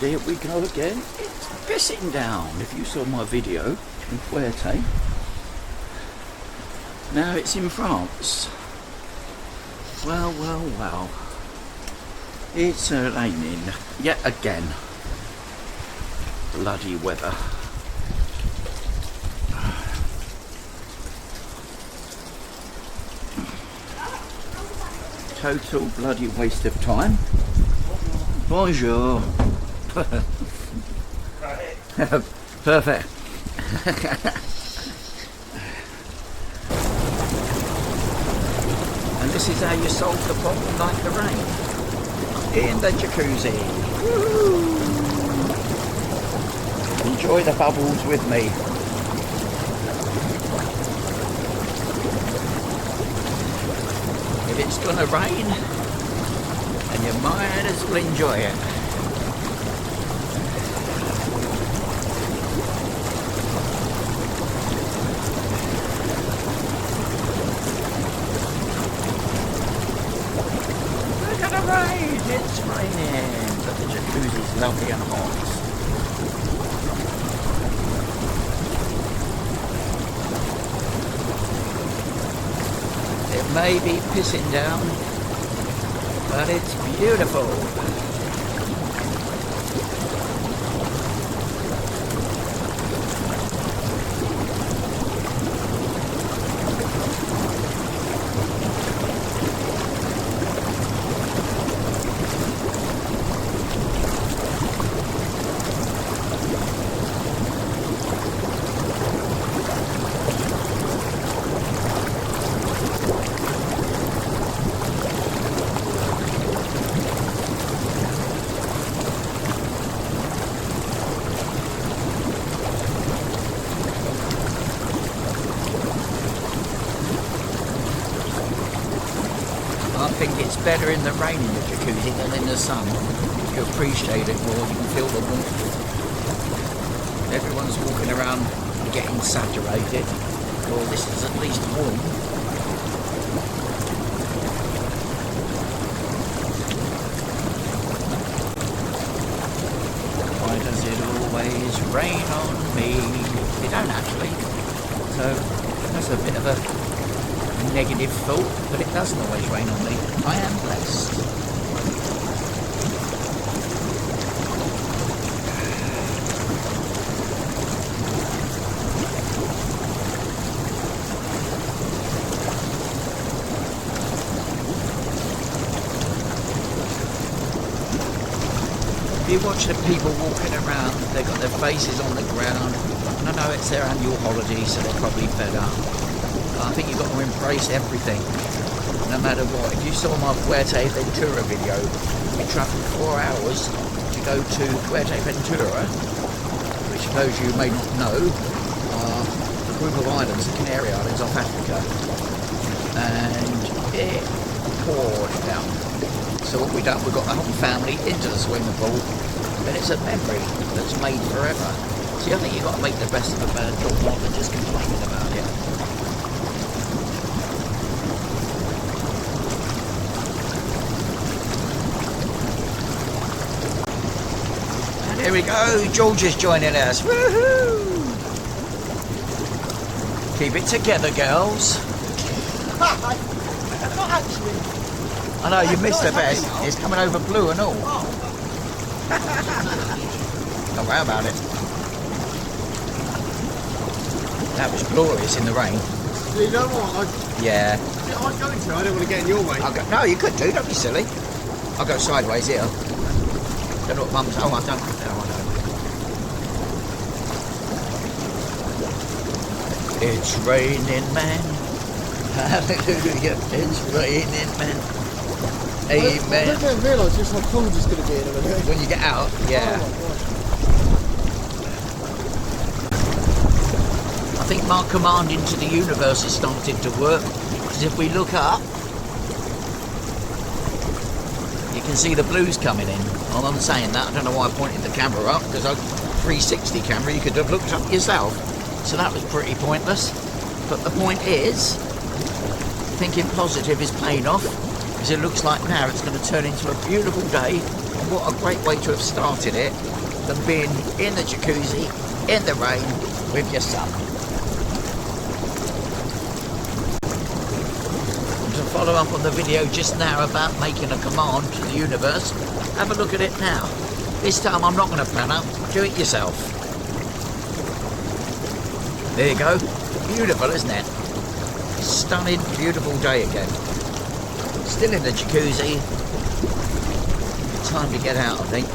and here we go again. It's pissing down. If you saw my video in Fuerte, now it's in France. Well, well, well. It's raining yet again. Bloody weather. Total bloody waste of time. Bonjour. Perfect. And this is how you solve the problem like the rain. In the jacuzzi. Woo! Enjoy the bubbles with me. If it's gonna rain, then you might as well enjoy it. Look at the rain, it's raining, but the jacuzzi's lovely and hot. It may be pissing down, but it's beautiful. I think it's better in the rain in the jacuzzi than in the sun. You appreciate it more, you can feel the warmth. Everyone's walking around getting saturated. Well, this is at least warm. Why does it always rain on me? It don't actually. So that's a bit of a negative thought, but it doesn't always rain on me. I am blessed. If you watch the people walking around, they've got their faces on the ground, and I know it's their annual holiday, so they're probably fed up. I think you've got to embrace everything, no matter what. If you saw my Fuerteventura video, we travelled 4 hours to go to Fuerteventura, which those you may not know are a group of islands, the Canary Islands off Africa, and it poured down. So what we've done, we've got the whole family into the swimming pool, and it's a memory that's made forever. See, I think you've got to make the best of a bad job rather than just complaining about it. Here we go, George is joining us. Woohoo! Keep it together, girls. Not actually. I know, you missed the best. It's coming over blue and all. Don't worry about it. That was glorious in the rain. You know what? Yeah. I'm going to. I don't want to get in your way. No, you could do. Don't be silly. I'll go sideways here. Don't know what Mum's... Oh, I don't. No, I don't. It's raining, man. Hallelujah. It's raining, man. Amen. I don't realise just how cold it's going to be in a minute. When you get out, yeah. I think my command into the universe has started to work. Because if we look up, you can see the blues coming in. Well, I'm saying that, I don't know why I pointed the camera up, because a 360 camera, you could have looked up yourself. So that was pretty pointless. But the point is, thinking positive is paying off, because it looks like now it's going to turn into a beautiful day what a great way to have started it than being in the jacuzzi, in the rain, with your son. To follow up on the video just now about making a command to the universe, have a look at it now. This time I'm not going to plan up, do it yourself. There you go. Beautiful, isn't it? Stunning, beautiful day again. Still in the jacuzzi. Time to get out, I think.